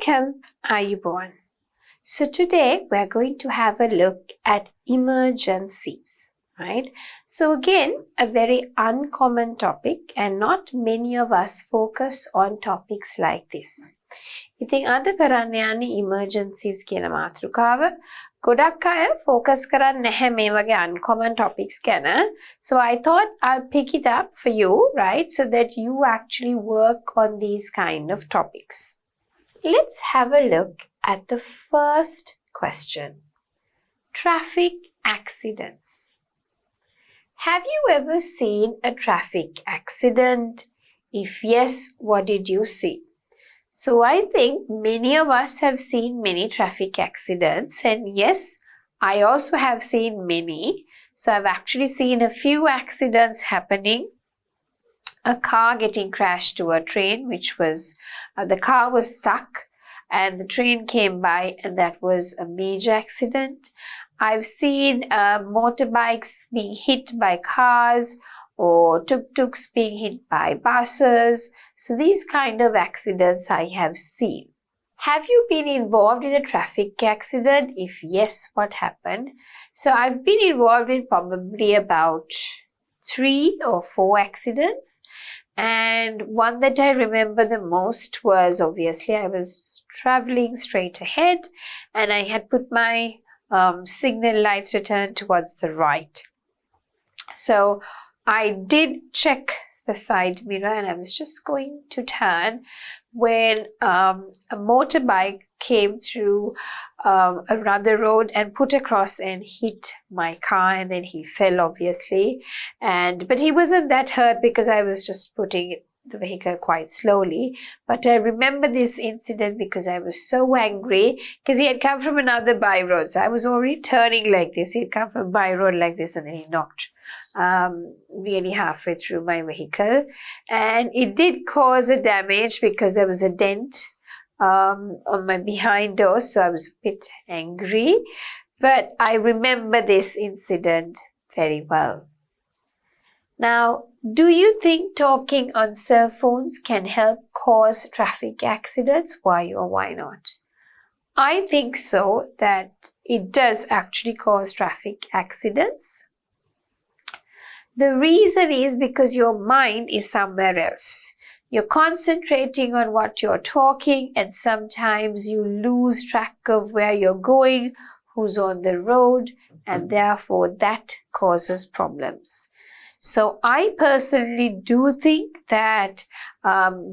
Welcome, Ayuborn. So today we're going to have a look at emergencies, right? So again, a very uncommon topic and not many of us focus on topics like this. ඉතින් අද කරන්න යන්නේ emergencies කියන මාතෘකාව. ගොඩක් අය focus කරන්නේ නැහැ මේ වගේ uncommon topics ගැන. So I thought I'll pick it up for you, right? So that you actually work on these kind of topics. Let's have a look at the first question. Traffic accidents. Have you ever seen a traffic accident? If yes, what did you see? So I think many of us have seen many traffic accidents, and yes, I also have seen many. So I've actually seen a few accidents happening. A car getting crashed to a train, which was, the car was stuck and the train came by, and that was a major accident. I've seen motorbikes being hit by cars, or tuk-tuks being hit by buses. So these kind of accidents I have seen. Have you been involved in a traffic accident? If yes, what happened? So I've been involved in probably about 3 or 4 accidents. And one that I remember the most was, obviously, I was traveling straight ahead and I had put my signal lights to turn towards the right. So I did check the side mirror and I was just going to turn when a motorbike came through another road and put across and hit my car, and then he fell, obviously. But he wasn't that hurt because I was just putting the vehicle quite slowly. But I remember this incident because I was so angry because he had come from another by road. So I was already turning like this. He had come from by road like this and then he knocked nearly halfway through my vehicle. And it did cause a damage because there was a dent on my behind door. So I was a bit angry. But I remember this incident very well. Now, do you think talking on cell phones can help cause traffic accidents? Why or why not? I think so, that it does actually cause traffic accidents. The reason is because your mind is somewhere else. You're concentrating on what you're talking, and sometimes you lose track of where you're going, who's on the road, and therefore that causes problems. So I personally do think that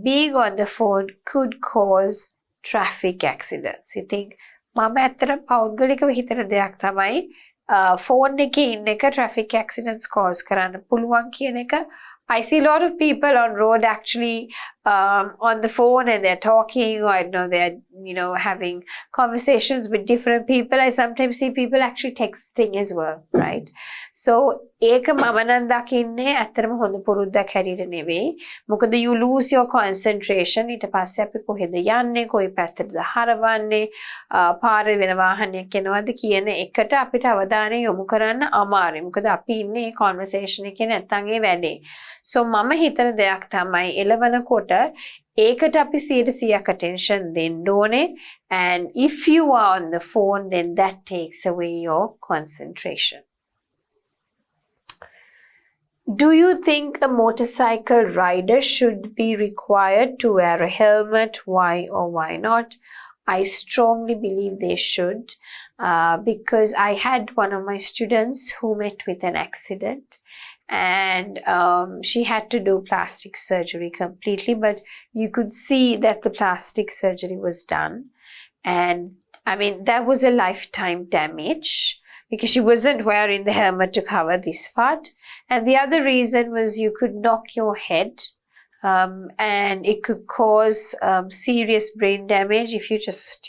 being on the phone could cause traffic accidents. I think මම ඇත්තට පෞද්ගලිකව හිතන දෙයක් තමයි phone එකේ ඉන්න එක traffic accidents cause කරන්න පුළුවන් කියන එක. I see a lot of people on road actually on the phone and they're talking, or I know they're having conversations with different people. I sometimes see people actually texting as well, right? So ඒක මම නම් දකින්නේ ඇත්තටම හොඳ පුරුද්දක් හැටියට නෙවෙයි. මොකද you lose your concentration. ඊට පස්සේ අපි කොහෙද යන්නේ, කොයි පැත්තටද හරවන්නේ, පාරේ වෙන වාහනයක් එනවද කියන එකට අපිට අවධානය යොමු කරන්න අමාරුයි. මොකද අපි ඉන්නේ මේ conversation එකේ නැත්තම් ඒ වැඩේ. So මම හිතන දෙයක් තමයි එළවනකොට ඒකට අපි 100% attention දෙන්න ඕනේ. And if you are on the phone, then that takes away your concentration. Do you think a motorcycle rider should be required to wear a helmet? Why or why not? I strongly believe they should, because I had one of my students who met with an accident, and she had to do plastic surgery completely, but you could see that the plastic surgery was done. And I mean, that was a lifetime damage because she wasn't wearing the helmet to cover this part. And the other reason was you could knock your head, and it could cause serious brain damage if you just,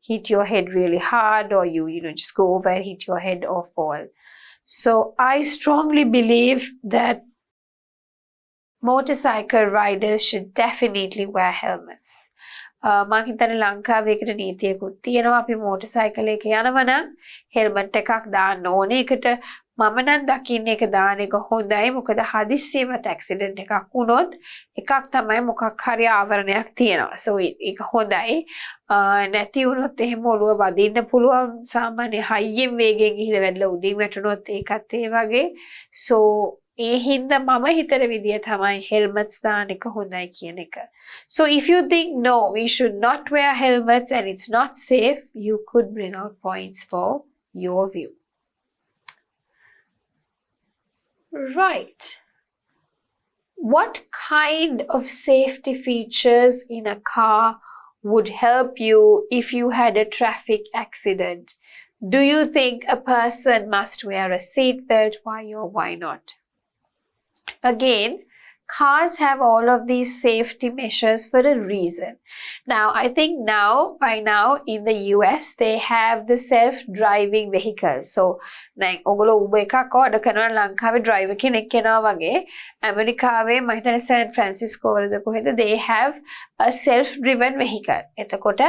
hit your head really hard, or you just go over and hit your head or fall. So I strongly believe that motorcycle riders should definitely wear helmets. මම හිතන්නේ ලංකාවේ ඒකට නීතියකුත් තියෙනවා. අපි motor cycle එකේ යනවා නම් helmet එකක් දාන්න ඕනේ. ඒකට මම නම් දකින්නේ ඒක දාන එක හොඳයි. මොකද හදිස්සියේවත් ඇක්සිඩන්ට් එකක් වුණොත් එකක් තමයි මොකක් හරි ආවරණයක් තියෙනවා. so ඒක හොඳයි. නැති වුණොත් එහෙම ඔළුව වදින්න පුළුවන්. සාමාන්‍ය හයියෙන් වේගෙන් ගිහිල්ලා වැදලා උඩින් වැටුණොත් ඒකත් ඒ වගේ. so ඒ හින්දා මම හිතන විදිය තමයි helmets දාන එක හොඳයි කියන එක. So if you think no, we should not wear helmets and it's not safe, you could bring out points for your view. Right. What kind of safety features in a car would help you if you had a traffic accident? Do you think a person must wear a seat belt? Why or why not? Again, cars have all of these safety measures for a reason. Now, I think by now in the US, they have the self-driving vehicles. So, like, ogolo Uber ekak order කරනවා ලංකාවේ driver කෙනෙක් කෙනා වගේ ඇමරිකාවේ මම හිතන්නේ San Francisco වලද කොහෙද they have a self-driven vehicle. එතකොට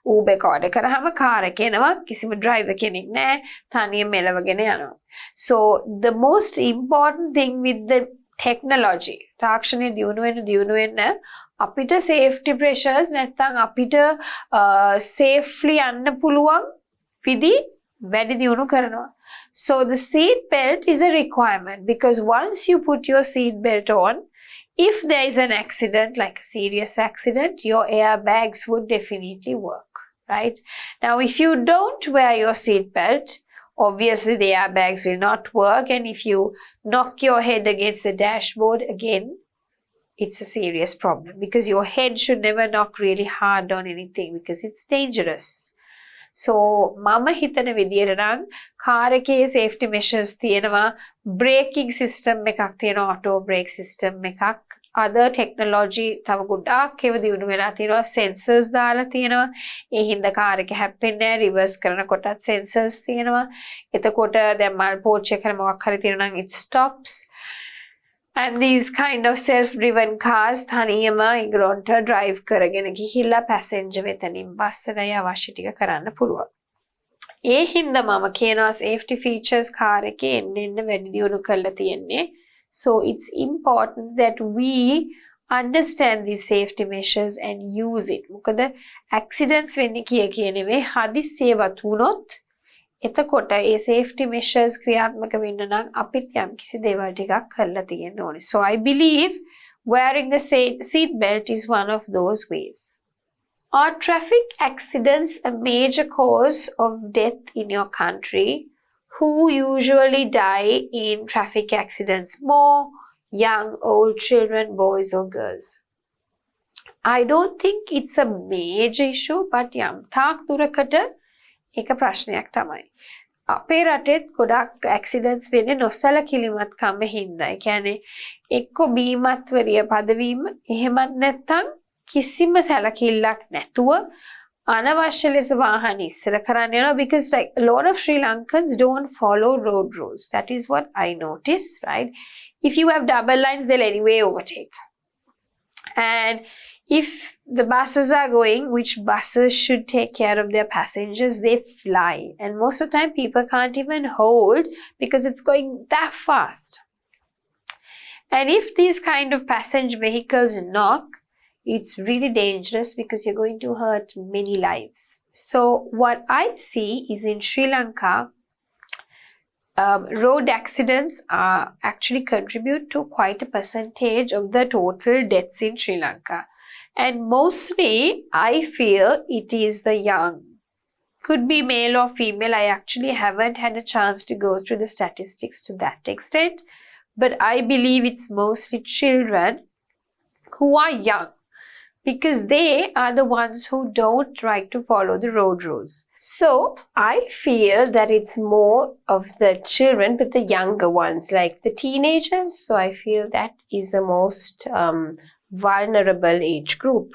Uber එක order කරාම car එක එනවා කිසිම driver කෙනෙක් නැහැ තනියම එලවගෙන යනවා. So, the most important thing with the technology තාක්ෂණයේ දියුණු වෙන අපිට safety pressures නැත්නම් අපිට safely යන්න පුළුවන් විදි වැඩි දියුණු කරනවා. So the seat belt is a requirement because once you put your seat belt on, if there is an accident, like a serious accident, your airbags would definitely work, right? Now if you don't wear your seat belt, obviously the airbags will not work, and if you knock your head against the dashboard again, it's a serious problem because your head should never knock really hard on anything because it's dangerous. So mama hitana විදියට නම් car එකේ safety measures තියෙනවා, braking system එකක් තියෙනවා, auto brake system එකක්, other technology තව ගොඩාක් ඒව දියුණු වෙලා තියෙනවා, sensors දාලා තියෙනවා. ඒ හින්දා car එක හැප්පෙන්නේ නැහැ, reverse කරන කොටත් sensors තියෙනවා. එතකොට දැන් මල් පෝච් එකේ මොකක් හරි තියෙනවා නම් it stops. And these kind of self-driven cars තනියම ඉගලොන්ට drive කරගෙන ගිහිල්ලා passenger වෙතනින් බස්සලා අවශ්‍ය ටික කරන්න පුළුවන්. ඒ හින්දා මම කියනවා safety features car එකේ එන්න වැඩි දියුණු කරලා තියෙන්නේ. So it's important that we understand these safety measures and use it. මොකද accidents වෙන්නේ කිය නෙවෙයි හදිස්සියවත් වුණොත් එතකොට ඒ safety measures ක්‍රියාත්මක වෙන්න නම් අපිට යම්කිසි දේවල් ටිකක් කරලා තියෙන්න ඕනේ. So I believe wearing the seat belt is one of those ways. Are traffic accidents a major cause of death in your country? Who usually die in traffic accidents more? Young, old, children, boys or girls? I don't think it's a major issue, but යම් තාක් දුරකට ඒක ප්‍රශ්නයක් තමයි. අපේ රටෙත් ගොඩක් accidents වෙන්නේ නොසලකිලිමත්කම හින්දා. ඒ කියන්නේ එක්ක බීමත්වරිය පදවීම එහෙමත් නැත්නම් කිසිම සැලකිල්ලක් නැතුව අනවශ්‍ය ලෙස වාහන ඉස්සර කරන්න යනවා because like a lot of Sri Lankans don't follow road rules. That is what I notice, right? If you have double lines, they'll anyway overtake. And if the buses are going, which buses should take care of their passengers, they fly. And most of the time, people can't even hold because it's going that fast. And if these kind of passenger vehicles knock, it's really dangerous because you're going to hurt many lives. So what I see is in Sri Lanka, road accidents actually contribute to quite a percentage of the total deaths in Sri Lanka. And mostly, I feel it is the young. Could be male or female. I actually haven't had a chance to go through the statistics to that extent. But I believe it's mostly children who are young, because they are the ones who don't like to follow the road rules. So I feel that it's more of the children, but the younger ones, like the teenagers. So I feel that is the most vulnerable age group.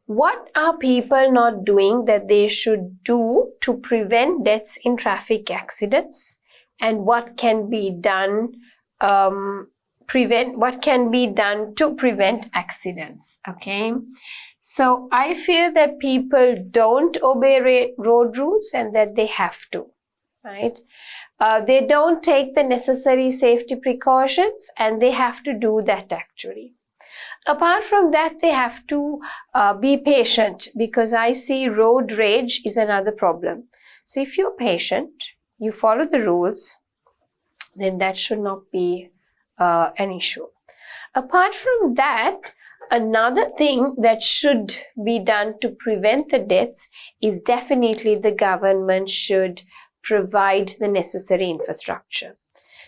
What are people not doing that they should do to prevent deaths in traffic accidents? And what can be done to prevent accidents? Okay, so I feel that people don't obey road rules and that they have to, right? they don't take the necessary safety precautions, and they have to do that actually. Apart from that, they have to be patient, because I see road rage is another problem. So if you're patient, you follow the rules, then that should not be an issue. Apart from that, another thing that should be done to prevent the deaths is definitely the government should provide the necessary infrastructure.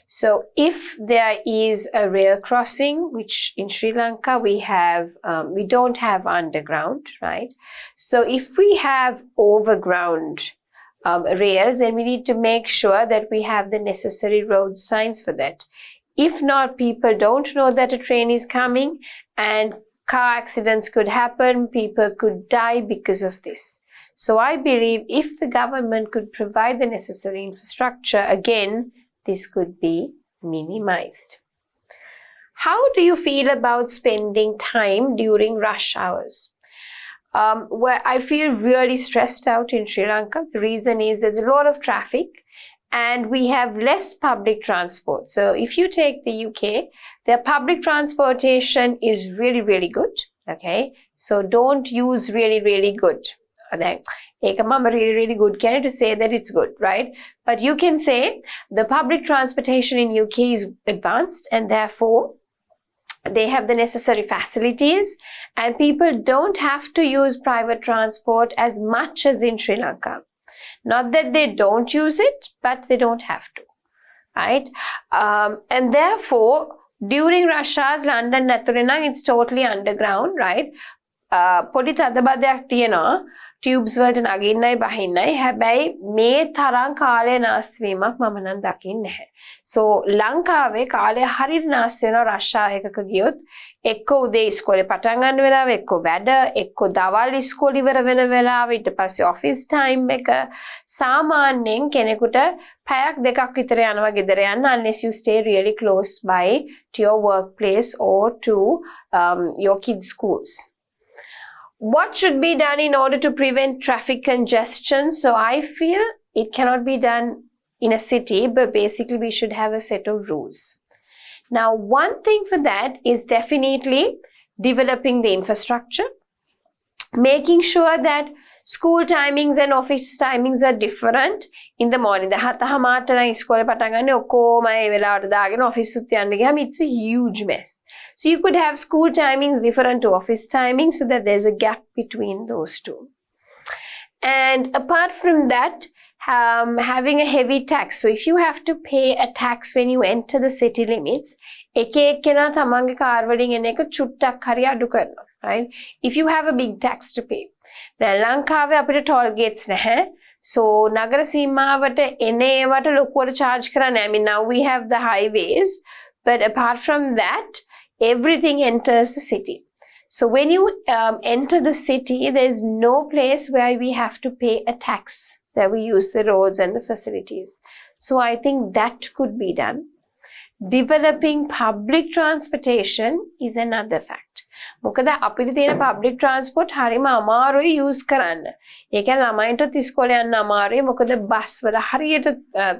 So if there is a rail crossing, which in Sri Lanka we don't have underground, right? So if we have overground rails, then we need to make sure that we have the necessary road signs for that. If not, people don't know that a train is coming, and car accidents could happen, people could die because of this. So I believe if the government could provide the necessary infrastructure, again, this could be minimized. How do you feel about spending time during rush hours? Where I feel really stressed out in Sri Lanka. The reason is there's a lot of traffic and we have less public transport. So if you take the UK, their public transportation is really, really good. Okay, so don't use really, really good. Really, really good. Can you say that it's good, right? But you can say the public transportation in UK is advanced, and therefore they have the necessary facilities, and people don't have to use private transport as much as in Sri Lanka. Not that they don't use it, but they don't have to, right? And therefore, during rush hours, London Naturenang, it's totally underground, right? පොඩි තදබදයක් තියෙනවා ටියුබ්ස් වලට නගින්නයි බහින්නයි හැබැයි මේ තරම් කාලය නාස්ති වීමක් මම නම් දකින්නේ නැහැ. So ලංකාවේ කාලය හරියට නාස්ති වෙනවා රෂ් ආව එකක ගියොත් එක්ක උදේ ඉස්කෝලේ පටන් ගන්න වෙලාව එක්ක වැඩ එක්ක දවල් ඉස්කෝලේ ඉවර වෙන වෙලාව ඊට පස්සේ ඔෆිස් ටයිම් එක සාමාන්‍යයෙන් කෙනෙකුට පැයක් දෙකක් විතර යනවා ගෙදර යන්න unless you stay really close by to your workplace or to your kids' schools. What should be done in order to prevent traffic congestion? So I feel it cannot be done in a city, but basically we should have a set of rules. Now, one thing for that is definitely developing the infrastructure, making sure that school timings and office timings are different in the morning. The හතහමාරට නම් ඉස්කෝලේ පටන් ගන්න ඔක්කොම ඒ වෙලාවට දාගෙන office උත් යන්න ගියාම it's a huge mess. So you could have school timings different to office timings so that there's a gap between those two. And apart from that, having a heavy tax. So if you have to pay a tax when you enter the city limits, එක එක්කෙනා තමන්ගේ car වලින් එන එක චුට්ටක් හරි අඩු කරනවා. Right? If you have a big tax to pay. දැන් ලංකාවේ අපිට toll gates නැහැ. So නගර සීමාවට එන ඒවට ලොකුවට charge කරන්නේ. I mean, now we have the highways, but apart from that, everything enters the city. So when you enter the city, there is no place where we have to pay a tax, that we use the roads and the facilities. So I think that could be done. Developing public transportation is another fact. මොකද අපිට තියෙන public transport හරිම අමාරුයි use කරන්න. ඒ කියන්නේ ළමයින්ටත් ඉස්කෝලේ යන්න අමාරුයි. මොකද බස් වල හරියට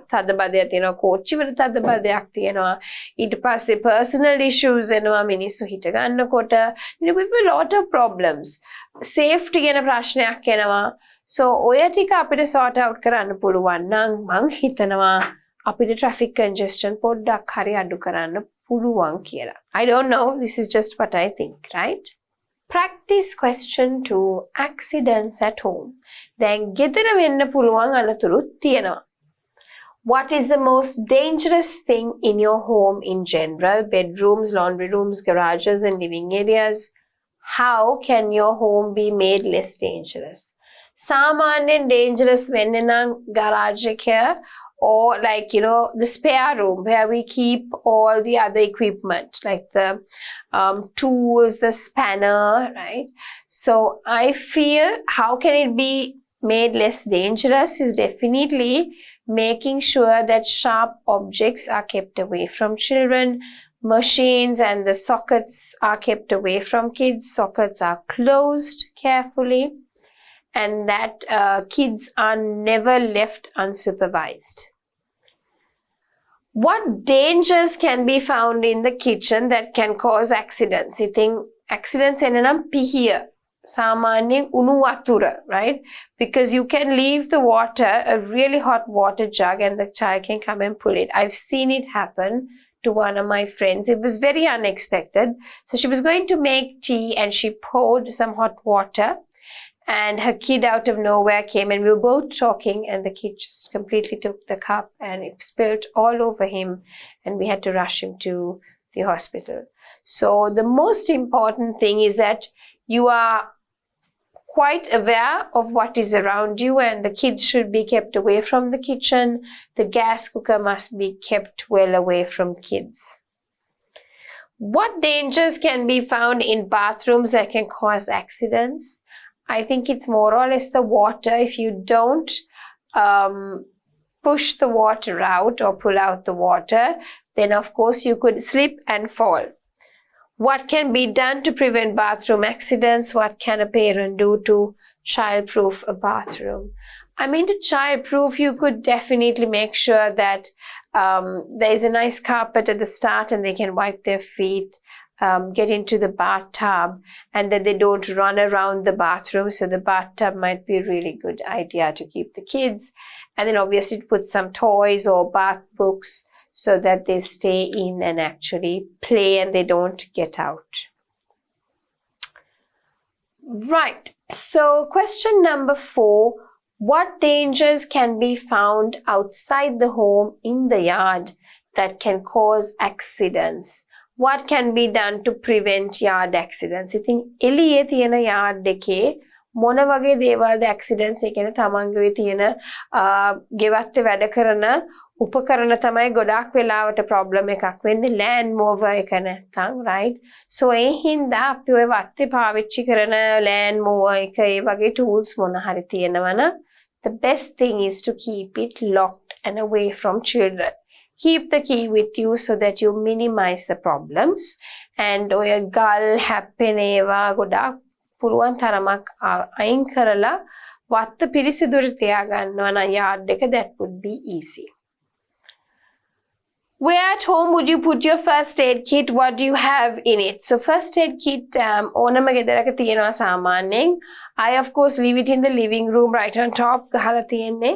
තදබදයක් තියෙනවා, කෝච්චි වල තදබදයක් තියෙනවා. ඊට පස්සේ personal issues එනවා මිනිස්සු හිට ගන්නකොට. We have a lot of problems. Safety ගැන ප්‍රශ්නයක් එනවා. So ඔය ටික අපිට sort out කරන්න පුළුවන් නම් මං හිතනවා අපිට traffic congestion පොඩ්ඩක් හරි අඩු කරන්න පුළුවන් කියලා. I don't know, this is just what I think, right? Practice question 2, accidents at home. දැන් ගෙදර වෙන්න පුළුවන් අනතුරුත් තියෙනවා. What is the most dangerous thing in your home in general? Bedrooms, laundry rooms, garages and living areas. How can your home be made less dangerous? සාමාන්‍යයෙන් dangerous වෙන්නේ නම් garage එක or like, you know, the spare room where we keep all the other equipment like the tools, the spanner, right? So I feel how can it be made less dangerous is definitely making sure that sharp objects are kept away from children, machines and the sockets are kept away from kids, sockets are closed carefully, and that kids are never left unsupervised. What dangers can be found in the kitchen that can cause accidents? You think accidents enanam pihiya. Samanyen unu watura, right? Because you can leave the water, a really hot water jug, and the child can come and pull it. I've seen it happen to one of my friends. It was very unexpected. So she was going to make tea and she poured some hot water, and her kid out of nowhere came, and we were both talking, and the kid just completely took the cup and it spilled all over him, and we had to rush him to the hospital. So the most important thing is that you are quite aware of what is around you, and the kids should be kept away from the kitchen. The gas cooker must be kept well away from kids. What dangers can be found in bathrooms that can cause accidents? I think it's more or less the water. If you don't push the water out or pull out the water, then of course you could slip and fall. What can be done to prevent bathroom accidents? What can a parent do to child-proof a bathroom? I mean, to child-proof, you could definitely make sure that there is a nice carpet at the start and they can wipe their feet, get into the bathtub, and that they don't run around the bathroom. So the bathtub might be a really good idea to keep the kids. And then obviously put some toys or bath books so that they stay in and actually play and they don't get out. Right. So question number 4. What dangers can be found outside the home in the yard that can cause accidents? What can be done to prevent yard accidents? I think එළියේ තියෙන yard එකේ මොන වගේ දේවල්ද accidents? ඒ කියන්නේ තමන්ගේ තියෙන ගෙවත්තේ වැඩ කරන උපකරණ තමයි ගොඩාක් වෙලාවට problem එකක් වෙන්නේ, land mower එක නැත්තම්, right? So ඒ හින්දා අපි ඔය වත්තේ පාවිච්චි කරන land mower එක ඒ වගේ tools මොන හරි තියෙනවනම් the best thing is to keep it locked and away from children. Keep the key with you so that you minimize the problems. And ඔය ගල් හැප්පෙන ඒවා ගොඩාක් පුළුවන් තරමක් අයින් කරලා වත්ත පිරිසිදුට තියාගන්නවා නම් yard එක, that would be easy. Where at home would you put your first aid kit? What do you have in it? So first aid kit ඕනම ගෙදරක තියෙනවා සාමාන්‍යයෙන්. I of course leave it in the living room right on top ගහලා තියෙන්නේ.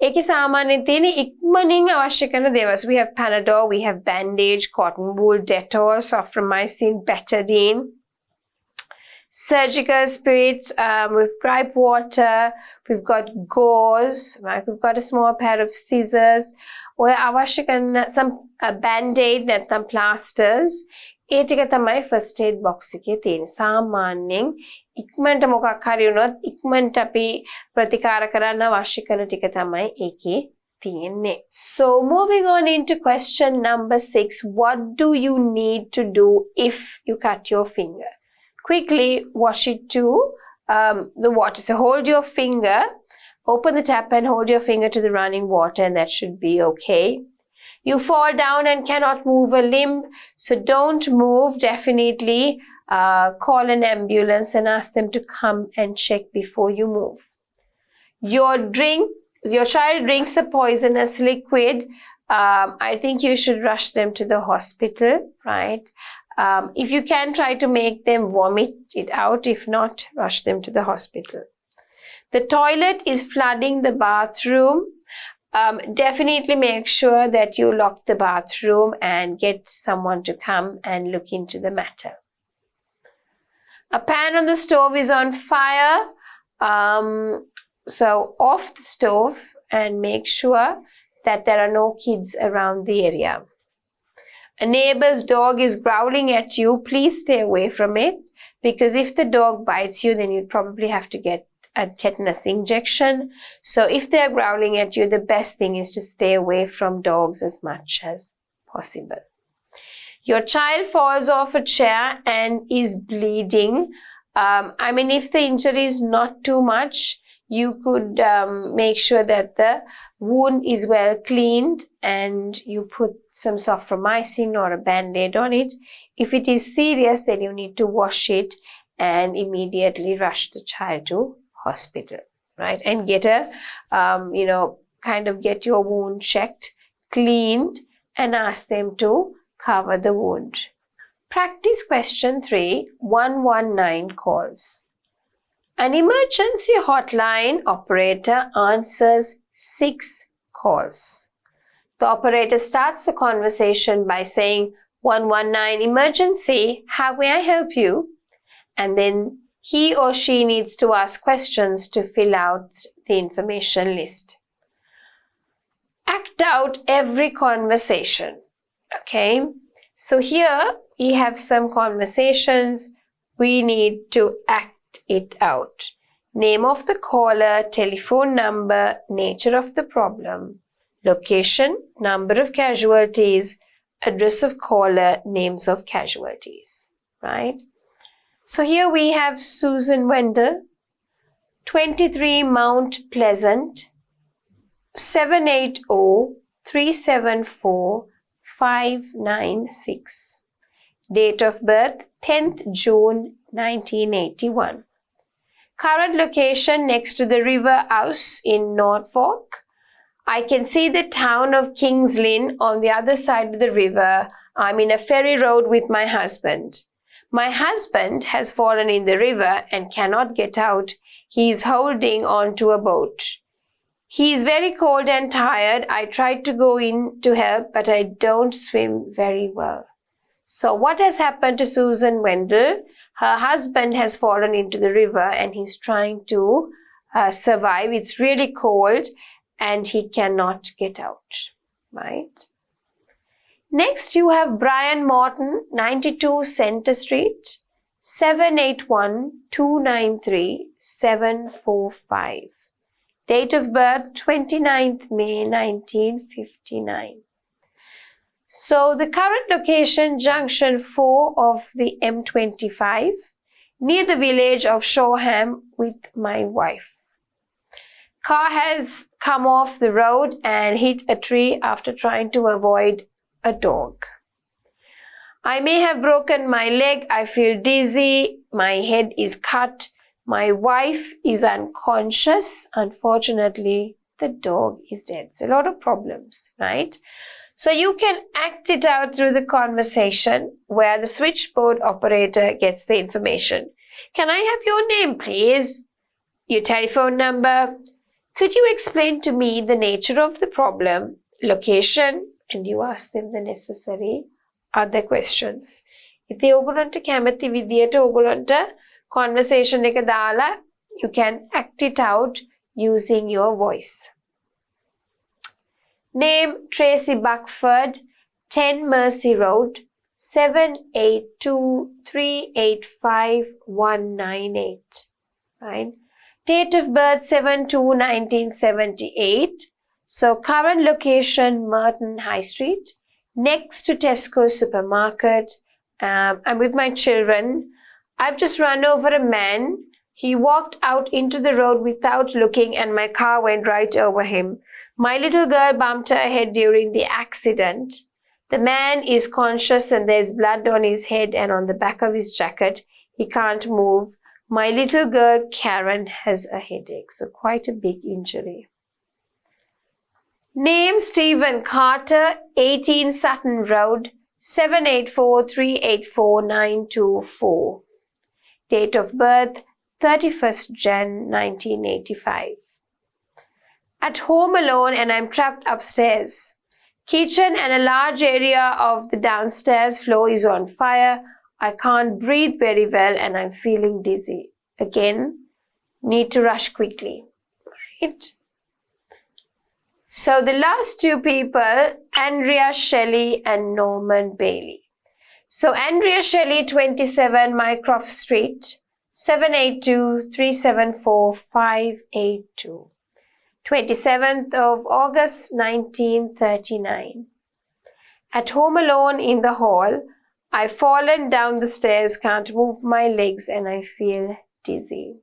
ඒකේ සාමාන්‍යයෙන් තියෙන ඉක්මනින් අවශ්‍ය කරන දේවල්. So we have Panadol, we have bandage, cotton wool, Dettol, Soframycin, Betadine, surgical spirits, with gripe water, we've got gauze, right? We've got a small pair of scissors, or අවශ්‍ය කරන some band-aid නැත්නම් plasters. ඒ ටික තමයි first aid box එකේ තියෙන. සාමාන්‍යයෙන් ඉක්මනට මොකක් හරි වුණොත් ඉක්මනට අපි ප්‍රතිකාර කරන්න අවශ්‍ය කරන ටික තමයි ඒකේ තියෙන්නේ. So moving on into question number 6. What do you need to do if you cut your finger? Quickly wash it to the water. So hold your finger, open the tap and hold your finger to the running water, and that should be okay. You fall down and cannot move a limb, so don't move. Definitely call an ambulance and ask them to come and check before you move. Your child drinks a poisonous liquid. I think you should rush them to the hospital, right? If you can, try to make them vomit it out. If not, rush them to the hospital. The toilet is flooding the bathroom. Definitely make sure that you lock the bathroom and get someone to come and look into the matter. A pan on the stove is on fire. So off the stove and make sure that there are no kids around the area. A neighbor's dog is growling at you. Please stay away from it, because if the dog bites you, then you'd probably have to get a tetanus injection. So if they're growling at you, the best thing is to stay away from dogs as much as possible. Your child falls off a chair and is bleeding. I mean, if the injury is not too much, you could make sure that the wound is well cleaned and you put some Soframycin or a band-aid on it. If it is serious, then you need to wash it and immediately rush the child to hospital, right? And get a, kind of get your wound checked, cleaned, and ask them to cover the wound. Practice question 3, 119 calls. An emergency hotline operator answers 6 calls. The operator starts the conversation by saying, 119 emergency, how may I help you? And then he or she needs to ask questions to fill out the information list. Act out every conversation. Okay, so here we have some conversations. We need to act it out. Name of the caller, telephone number, nature of the problem, location, number of casualties, address of caller, names of casualties, right? So here we have Susan Wendell, 23 Mount Pleasant, 780-374-596. Date of birth, 10th June 1981. Current location next to the River Ouse in Norfolk. I can see the town of Kings Lynn on the other side of the river. I'm in a ferry road with my husband. My husband has fallen in the river and cannot get out. He is holding on to a boat. He is very cold and tired. I tried to go in to help, but I don't swim very well. So what has happened to Susan Wendell? Her husband has fallen into the river and he's trying to survive. It's really cold and he cannot get out, right? Next, you have Brian Morton, 92 Center Street, 781-293-745. Date of birth, 29th May 1959. So the current location, junction 4 of the M25, near the village of Shoreham with my wife. Car has come off the road and hit a tree after trying to avoid a dog. I may have broken my leg. I feel dizzy. My head is cut. My wife is unconscious. Unfortunately, the dog is dead. So a lot of problems, right? So you can act it out through the conversation where the switchboard operator gets the information. Can I have your name, please? Your telephone number? Could you explain to me the nature of the problem, location, and you ask them the necessary other questions. ඉතින් ඔයගොල්ලන්ට කැමති විදියට ඔයගොල්ලන්ට conversation එක දාලා you can act it out using your voice. Name Tracy Buckford, 10 Mercy Road, 782-385-198. Right? Date of birth 7/2/1978. So current location Merton High Street, next to Tesco supermarket. I'm with my children. I've just run over a man. He walked out into the road without looking and my car went right over him. My little girl bumped her head during the accident. The man is conscious and there's blood on his head and on the back of his jacket. He can't move. My little girl, Karen, has a headache. So quite a big injury. Name Stephen Carter, 18 Sutton Road, 784-384-924. Date of birth, 31st Jan 1985. At home alone and I'm trapped upstairs. Kitchen and a large area of the downstairs floor is on fire. I can't breathe very well and I'm feeling dizzy. Again, need to rush quickly. Right? So the last two people, Andrea Shelley and Norman Bailey. So Andrea Shelley, 27 Mycroft Street, 782-374-582. 27th of August 1939. At home alone in the hall, I've fallen down the stairs, can't move my legs and I feel dizzy.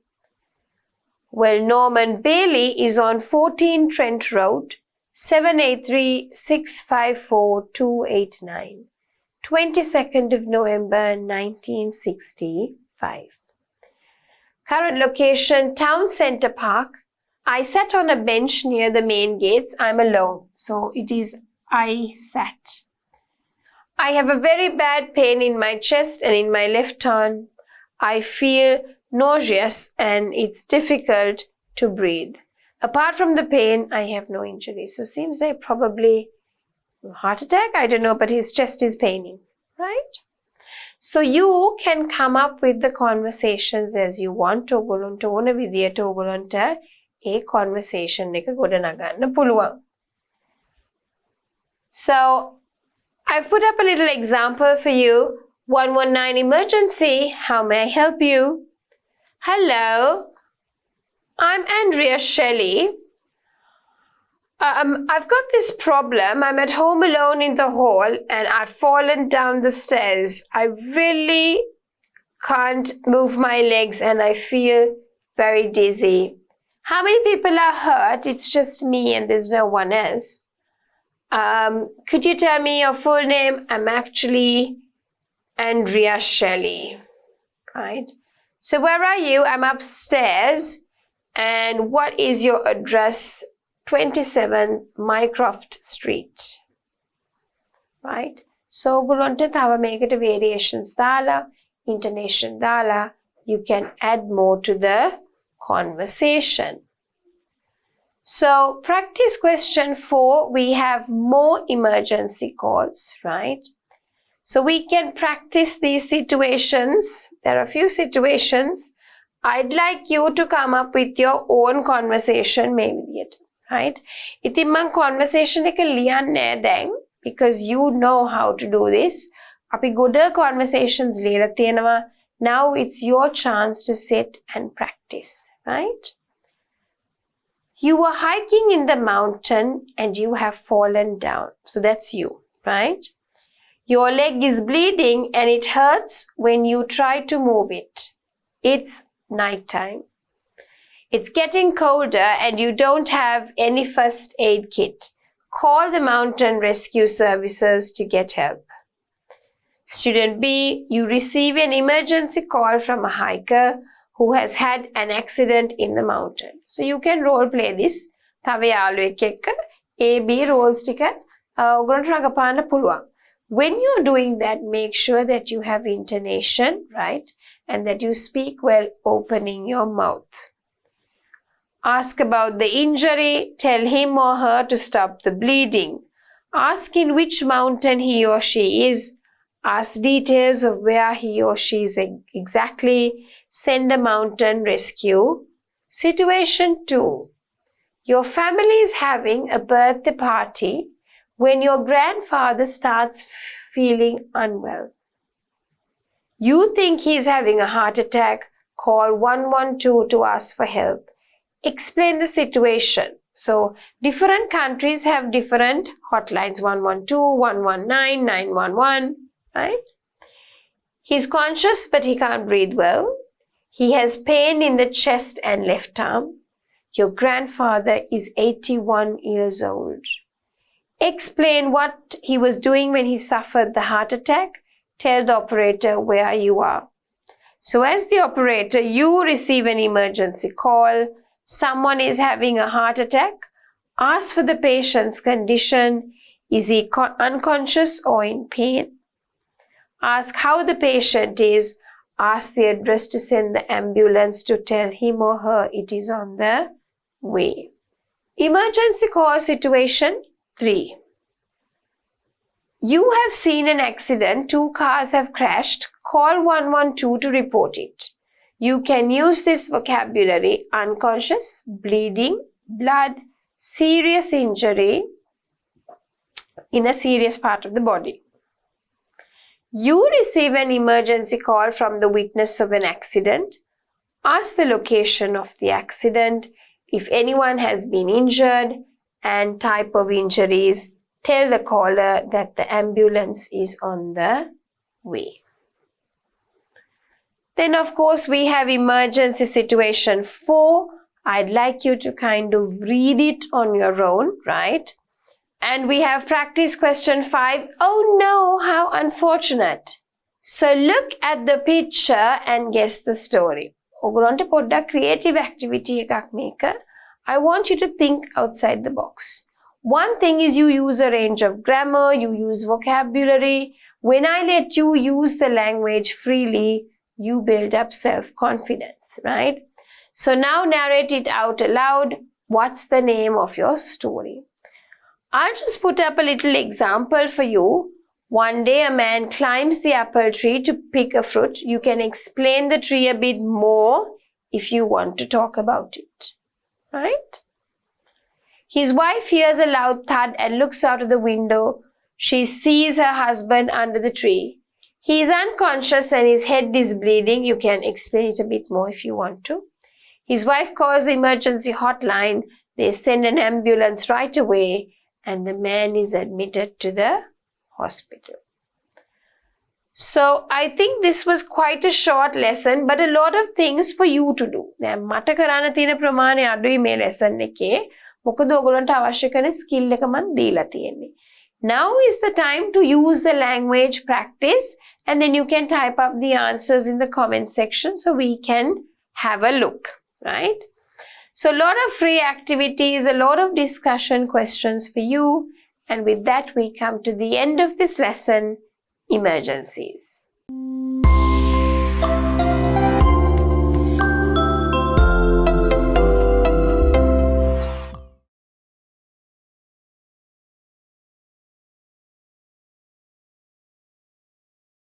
Well, Norman Bailey is on 14 Trent Road, 783-654-289. 22nd of November 1965. Current location, Town Centre Park. I sat on a bench near the main gates. I'm alone. So it is I sat. I have a very bad pain in my chest and in my left arm. I feel nauseous and it's difficult to breathe. Apart from the pain, I have no injury. So seems like probably heart attack, I don't know, but his chest is paining, right? So you can come up with the conversations as you want. ඔගොල්ලන්ට ඕන විදියට ඔගොල්ලන්ට ඒ conversation එක ගොඩනගන්න පුළුවන්. So I've put up a little example for you. 119 emergency. How may I help you? Hello, I'm Andrea Shelley. I've got this problem. I'm at home alone in the hall and I've fallen down the stairs. I really can't move my legs and I feel very dizzy. How many people are hurt? It's just me and there's no one else. Could you tell me your full name? I'm actually Andrea Shelley. Right? So where are you? I'm upstairs. And what is your address? 27 Mycroft Street. Right? So ඔගොල්ලන්ට තව මේකට variations දාලා, intonation දාලා, you can add more to the conversation. So practice question 4, we have more emergency calls, right? So we can practice these situations. There are a few situations. I'd like you to come up with your own conversation maybe, right? ඉතින් මං conversation එක ලියන්නේ දැන් because you know how to do this. අපි ගොඩ conversations ලියලා තියෙනවා. Now it's your chance to sit and practice, right? You were hiking in the mountain and you have fallen down. So that's you, right? Your leg is bleeding and it hurts when you try to move it. It's nighttime. It's getting colder and you don't have any first aid kit. Call the mountain rescue services to get help. Student B, you receive an emergency call from a hiker who has had an accident in the mountain. So you can role play this. තව යාළුවෙක් එක්ක A, B roles ටික ඔයගොල්ලන්ට රඟපාන්න පුළුවන්. When you're doing that, make sure that you have intonation, right? And that you speak well, opening your mouth. Ask about the injury. Tell him or her to stop the bleeding. Ask in which mountain he or she is. Ask details of where he or she is exactly. Send a mountain rescue. Situation 2. Your family is having a birthday party when your grandfather starts feeling unwell. You think he's having a heart attack. Call 112 to ask for help. Explain the situation. So different countries have different hotlines. 112, 119, 911. Right? He's conscious but he can't breathe well. He has pain in the chest and left arm. Your grandfather is 81 years old. Explain what he was doing when he suffered the heart attack. Tell the operator where you are. So as the operator, you receive an emergency call. Someone is having a heart attack. Ask for the patient's condition. Is he unconscious or in pain? Ask how the patient is. Ask the address to send the ambulance to tell him or her it is on the way. Emergency call situation 3. You have seen an accident. 2 cars have crashed. Call 112 to report it. You can use this vocabulary: unconscious, bleeding, blood, serious injury in a serious part of the body. You receive an emergency call from the witness of an accident. Ask the location of the accident, if anyone has been injured, and type of injuries. Tell the caller that the ambulance is on the way. Then, of course, we have emergency situation 4. I'd like you to kind of read it on your own, right? And we have practice question 5. Oh no, how unfortunate. So look at the picture and guess the story. ඔගොල්ලන්ට පොඩ්ඩක් creative activity එකක් මේක. I want you to think outside the box. One thing is you use a range of grammar, you use vocabulary. When I let you use the language freely, you build up self-confidence, right? So now narrate it out aloud. What's the name of your story? I'll just put up a little example for you. One day a man climbs the apple tree to pick a fruit. You can explain the tree a bit more if you want to talk about it, right? His wife hears a loud thud and looks out of the window. She sees her husband under the tree. He is unconscious and his head is bleeding. You can explain it a bit more if you want to. His wife calls the emergency hotline. They send an ambulance right away and the man is admitted to the hospital. So I think this was quite a short lesson, but a lot of things for you to do. දැන් මට කරන්න තියෙන ප්‍රමාණය අඩුයි මේ lesson එකේ. මොකද ඔයගොල්ලන්ට අවශ්‍ය කරන skill එක මම දීලා තියෙන්නේ. Now is the time to use the language practice and then you can type up the answers in the comment section so we can have a look, right? So a lot of free activities, a lot of discussion questions for you. And with that, we come to the end of this lesson, emergencies.